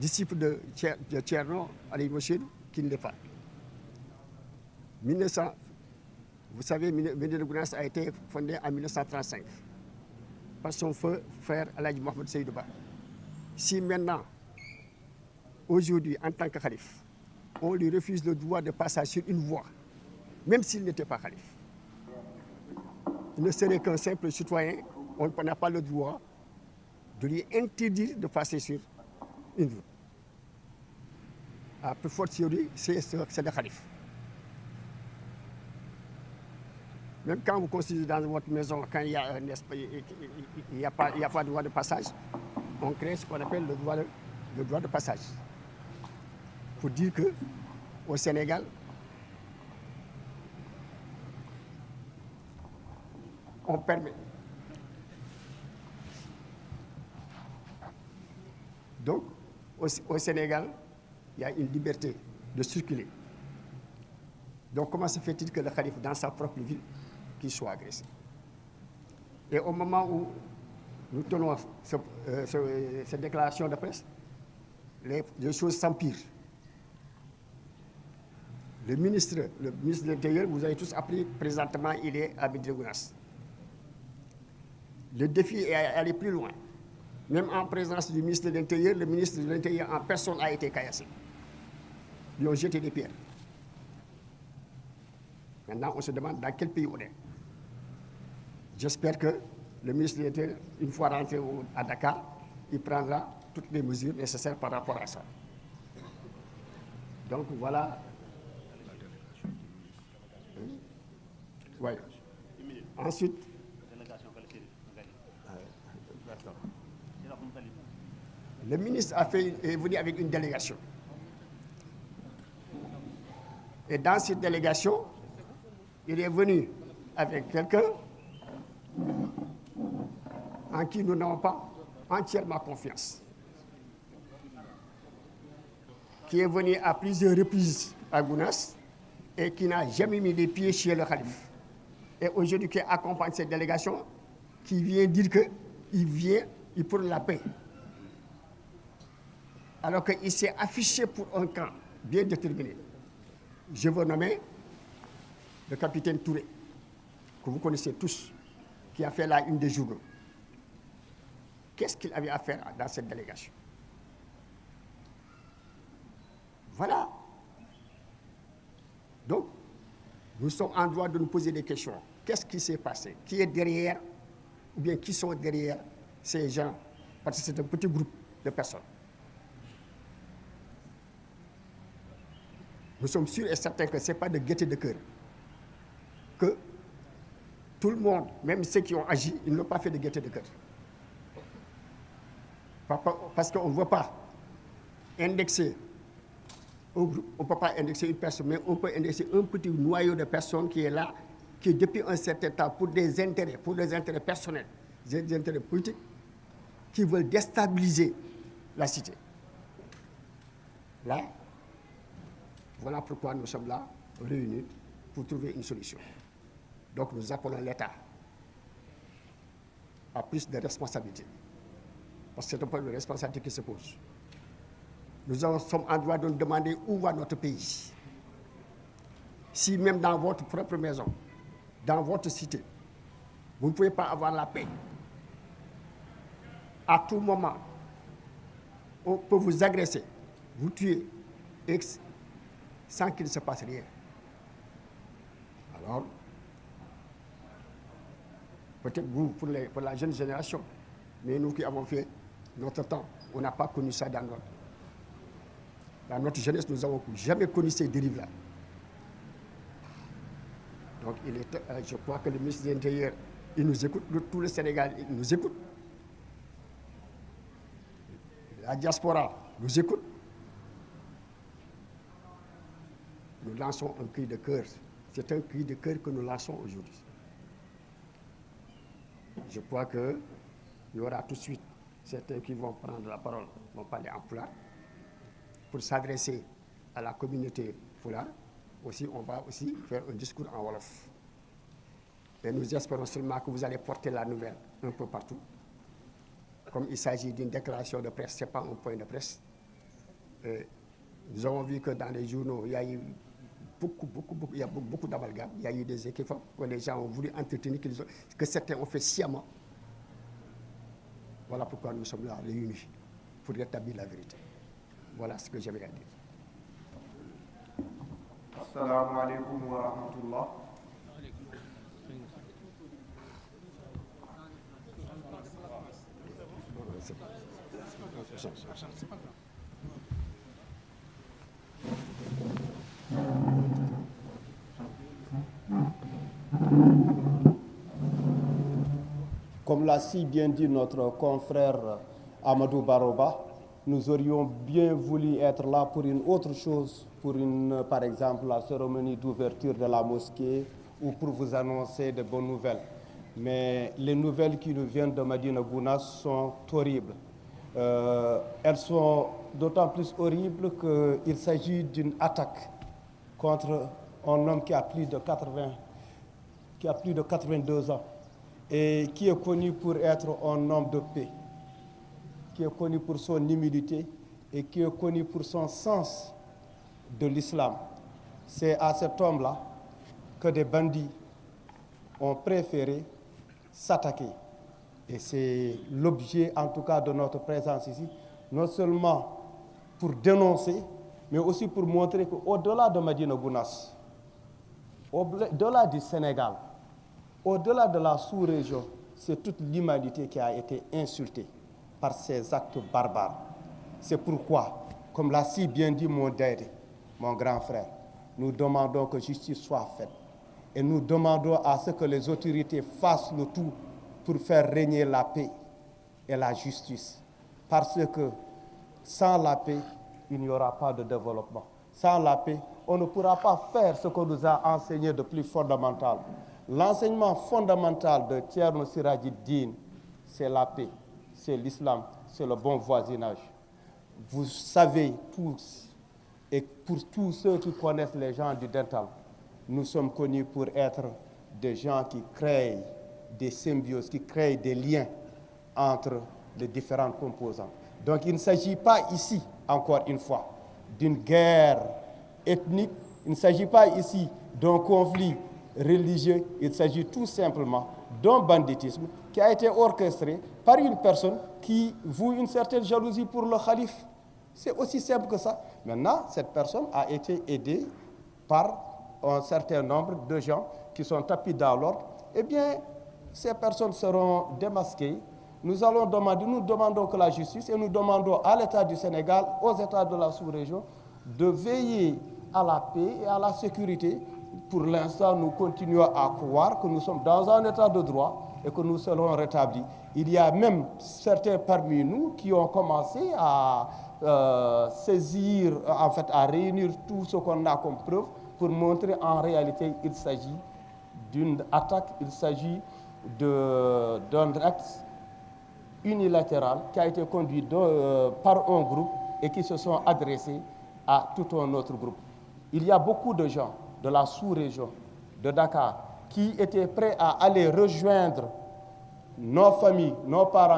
disciple de Thierno Ali Mochid, qui ne l'est pas. 1900, vous savez, Médina Gounass a été fondé en 1935 par son frère Aladji Mohamed Seydou Ba. Si maintenant, aujourd'hui, en tant que calife, on lui refuse le droit de passer sur une voie, même s'il n'était pas calife, il ne serait qu'un simple citoyen, on n'a pas le droit de lui interdire de passer sur une route. A plus forte théorie, c'est le calife. Même quand vous considérez dans votre maison, quand il y a un espace, il n'y a pas de droit de passage, on crée ce qu'on appelle le droit de passage. Pour dire qu'au Sénégal, on permet. Donc, au Sénégal, il y a une liberté de circuler. Donc, comment se fait-il que le calife, dans sa propre ville, qu'il soit agressé? Et au moment où nous tenons cette déclaration de presse, les choses s'empirent. Le ministre de l'Intérieur, vous avez tous appris, présentement, il est à Médina Gounass. Le défi est aller plus loin. Même en présence du ministre de l'Intérieur, le ministre de l'Intérieur en personne a été caillassé. Ils ont jeté des pierres. Maintenant, on se demande dans quel pays on est. J'espère que le ministre de l'Intérieur, une fois rentré à Dakar, il prendra toutes les mesures nécessaires par rapport à ça. Donc voilà. Oui. Ensuite, le ministre est venu avec une délégation. Et dans cette délégation, il est venu avec quelqu'un en qui nous n'avons pas entièrement confiance, qui est venu à plusieurs reprises à Gounass et qui n'a jamais mis les pieds chez le calife. Et aujourd'hui, qui accompagne cette délégation, qui vient dire qu'il prône la paix. Alors qu'il s'est affiché pour un camp bien déterminé. Je veux nommer le capitaine Touré, que vous connaissez tous, qui a fait la une des journaux. Qu'est-ce qu'il avait à faire dans cette délégation? Voilà. Donc, nous sommes en droit de nous poser des questions. Qu'est-ce qui s'est passé? Qui est derrière, ou bien qui sont derrière ces gens? Parce que c'est un petit groupe de personnes. Nous sommes sûrs et certains que ce n'est pas de gaieté de cœur. Que tout le monde, même ceux qui ont agi, ils n'ont pas fait de gaieté de cœur. Parce qu'on ne veut pas indexer un groupe, on ne peut pas indexer une personne, mais on peut indexer un petit noyau de personnes qui est là, qui depuis un certain temps, pour des intérêts personnels, des intérêts politiques, qui veulent déstabiliser la cité. Là, voilà pourquoi nous sommes là, réunis, pour trouver une solution. Donc nous appelons l'État à plus de responsabilités. Parce que c'est un problème de responsabilité qui se pose. Nous sommes en droit de nous demander où va notre pays. Si même dans votre propre maison, dans votre cité, vous ne pouvez pas avoir la paix, à tout moment, on peut vous agresser, vous tuer, sans qu'il ne se passe rien. Alors, peut-être vous, pour la jeune génération, mais nous qui avons fait notre temps, on n'a pas connu ça dans notre jeunesse, nous n'avons jamais connu ces dérives-là. Donc, je crois que le ministre de l'Intérieur, il nous écoute, tout le Sénégal, il nous écoute. La diaspora nous écoute. Nous lançons un cri de cœur. C'est un cri de cœur que nous lançons aujourd'hui. Je crois qu'il y aura tout de suite certains qui vont prendre la parole, vont parler en pulaar, pour s'adresser à la communauté pulaar. Aussi, on va aussi faire un discours en wolof. Et nous espérons seulement que vous allez porter la nouvelle un peu partout. Comme il s'agit d'une déclaration de presse, ce n'est pas un point de presse. Nous avons vu que dans les journaux, il y a eu beaucoup d'amalgames. Il y a eu des équivoques que les gens ont voulu entretenir, que certains ont fait sciemment. Voilà pourquoi nous sommes là réunis, pour rétablir la vérité. Voilà ce que j'aimerais dire. Assalamu alaikum wa rahmatullah. Comme l'a si bien dit notre confrère Amadou Baroba, nous aurions bien voulu être là pour une autre chose, par exemple, la cérémonie d'ouverture de la mosquée ou pour vous annoncer de bonnes nouvelles. Mais les nouvelles qui nous viennent de Médina Gounass sont horribles. Elles sont d'autant plus horribles qu'il s'agit d'une attaque contre un homme qui a plus de 82 ans et qui est connu pour être un homme de paix, qui est connu pour son humilité et qui est connu pour son sens de l'islam. C'est à cet homme-là que des bandits ont préféré s'attaquer. Et c'est l'objet, en tout cas, de notre présence ici, non seulement pour dénoncer, mais aussi pour montrer qu'au-delà de Médina Gounass, au-delà du Sénégal, au-delà de la sous-région, c'est toute l'humanité qui a été insultée par ces actes barbares. C'est pourquoi, comme l'a si bien dit mon Dédé, mon grand frère, nous demandons que justice soit faite. Et nous demandons à ce que les autorités fassent le tout pour faire régner la paix et la justice. Parce que sans la paix, il n'y aura pas de développement. Sans la paix, on ne pourra pas faire ce qu'on nous a enseigné de plus fondamental. L'enseignement fondamental de Thierno Siraji-Din, c'est la paix, c'est l'islam, c'est le bon voisinage. Vous savez tous, et pour tous ceux qui connaissent les gens du dental, nous sommes connus pour être des gens qui créent des symbioses, qui créent des liens entre les différentes composantes. Donc il ne s'agit pas ici, encore une fois, d'une guerre ethnique, il ne s'agit pas ici d'un conflit religieux, il s'agit tout simplement d'un banditisme qui a été orchestré par une personne qui voue une certaine jalousie pour le calife. C'est aussi simple que ça. Maintenant, cette personne a été aidée par un certain nombre de gens qui sont tapis dans l'ordre. Eh bien, ces personnes seront démasquées. Nous demandons que la justice et nous demandons à l'État du Sénégal, aux États de la sous-région, de veiller à la paix et à la sécurité. Pour l'instant, nous continuons à croire que nous sommes dans un état de droit et que nous serons rétablis. Il y a même certains parmi nous qui ont commencé à saisir, en fait, à réunir tout ce qu'on a comme preuve pour montrer en réalité il s'agit d'une attaque, il s'agit d'un acte unilatéral qui a été conduit par un groupe et qui se sont adressés à tout un autre groupe. Il y a beaucoup de gens de la sous-région de Dakar qui étaient prêts à aller rejoindre nos familles, nos parents